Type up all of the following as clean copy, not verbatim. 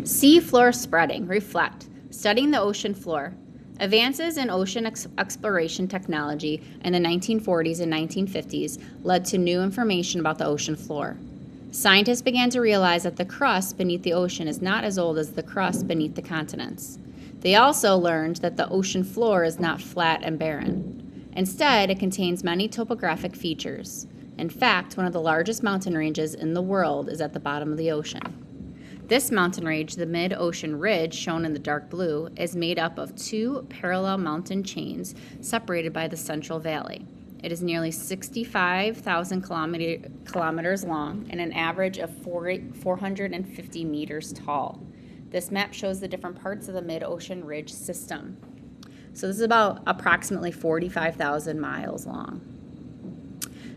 Sea floor spreading. Reflect. Studying the ocean floor. Advances in ocean exploration technology in the 1940s and 1950s led to new information about the ocean floor. Scientists began to realize that the crust beneath the ocean is not as old as the crust beneath the continents. They also learned that the ocean floor is not flat and barren. Instead, it contains many topographic features. In fact, one of the largest mountain ranges in the world is at the bottom of the ocean. This mountain range, the mid-ocean ridge, shown in the dark blue, is made up of two parallel mountain chains separated by the Central Valley. It is nearly 65,000 kilometers long and an average of 450 meters tall. This map shows the different parts of the mid-ocean ridge system. So this is about approximately 45,000 miles long.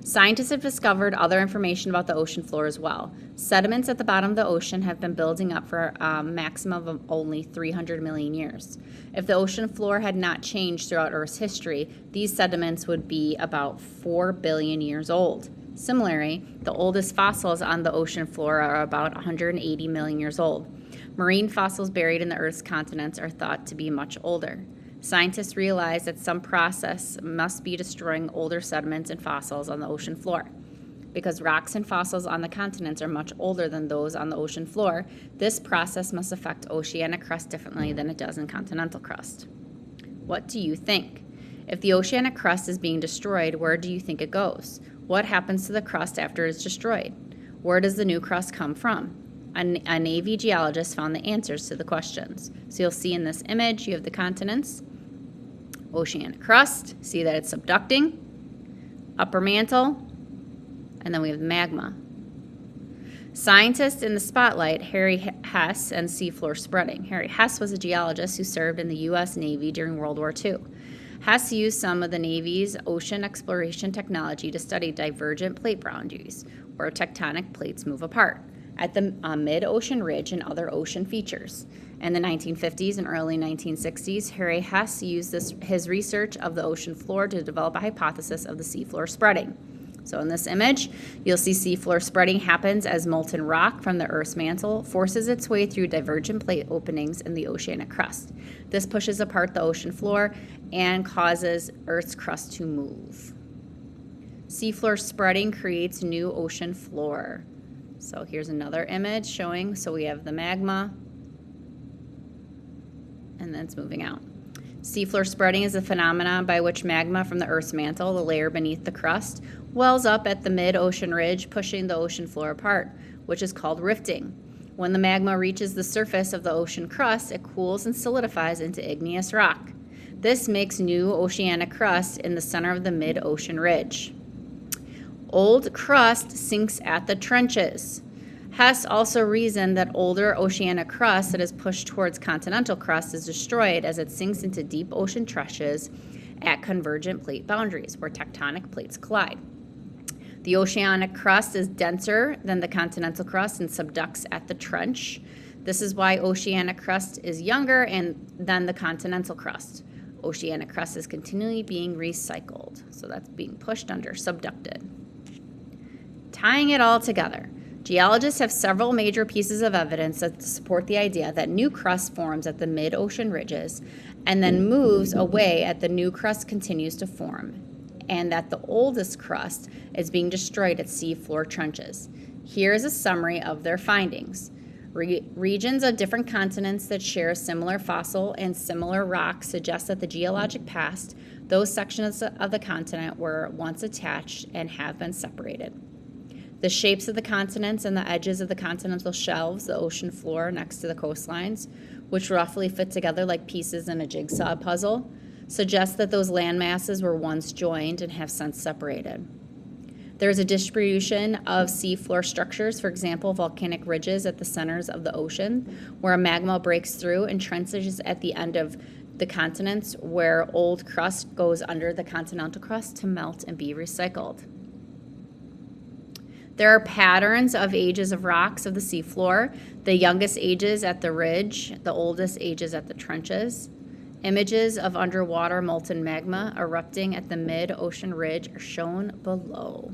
Scientists have discovered other information about the ocean floor as well. Sediments at the bottom of the ocean have been building up for a maximum of only 300 million years. If the ocean floor had not changed throughout Earth's history, these sediments would be about 4 billion years old. Similarly, the oldest fossils on the ocean floor are about 180 million years old. Marine fossils buried in the Earth's continents are thought to be much older. Scientists realize that some process must be destroying older sediments and fossils on the ocean floor. Because rocks and fossils on the continents are much older than those on the ocean floor, this process must affect oceanic crust differently than it does in continental crust. What do you think? If the oceanic crust is being destroyed, where do you think it goes? What happens to the crust after it's destroyed? Where does the new crust come from? A Navy geologist found the answers to the questions. So you'll see in this image, you have the continents, oceanic crust, see that it's subducting, upper mantle, and then we have magma. Scientists in the spotlight, Harry Hess and seafloor spreading. Harry Hess was a geologist who served in the U.S. Navy during World War II. Hess used some of the Navy's ocean exploration technology to study divergent plate boundaries, where tectonic plates move apart, at the mid-ocean ridge and other ocean features. In the 1950s and early 1960s, Harry Hess used his research of the ocean floor to develop a hypothesis of the seafloor spreading. So in this image, you'll see seafloor spreading happens as molten rock from the Earth's mantle forces its way through divergent plate openings in the oceanic crust. This pushes apart the ocean floor and causes Earth's crust to move. Seafloor spreading creates new ocean floor. So here's another image showing, so we have the magma, and then it's moving out. Seafloor spreading is a phenomenon by which magma from the Earth's mantle, the layer beneath the crust, wells up at the mid-ocean ridge, pushing the ocean floor apart, which is called rifting. When the magma reaches the surface of the ocean crust, it cools and solidifies into igneous rock. This makes new oceanic crust in the center of the mid-ocean ridge. Old crust sinks at the trenches. Hess also reasoned that older oceanic crust that is pushed towards continental crust is destroyed as it sinks into deep ocean trenches at convergent plate boundaries where tectonic plates collide. The oceanic crust is denser than the continental crust and subducts at the trench. This is why oceanic crust is younger than the continental crust. Oceanic crust is continually being recycled, so that's being pushed under, subducted. Tying it all together, geologists have several major pieces of evidence that support the idea that new crust forms at the mid-ocean ridges and then moves away as the new crust continues to form, and that the oldest crust is being destroyed at seafloor trenches. Here is a summary of their findings. Regions of different continents that share a similar fossil and similar rocks suggest that the geologic past, those sections of the continent were once attached and have been separated. The shapes of the continents and the edges of the continental shelves, the ocean floor next to the coastlines, which roughly fit together like pieces in a jigsaw puzzle, suggest that those land masses were once joined and have since separated. There is a distribution of seafloor structures, for example, volcanic ridges at the centers of the ocean, where magma breaks through, and trenches at the end of the continents where old crust goes under the continental crust to melt and be recycled. There are patterns of ages of rocks of the seafloor, the youngest ages at the ridge, the oldest ages at the trenches. Images of underwater molten magma erupting at the mid-ocean ridge are shown below.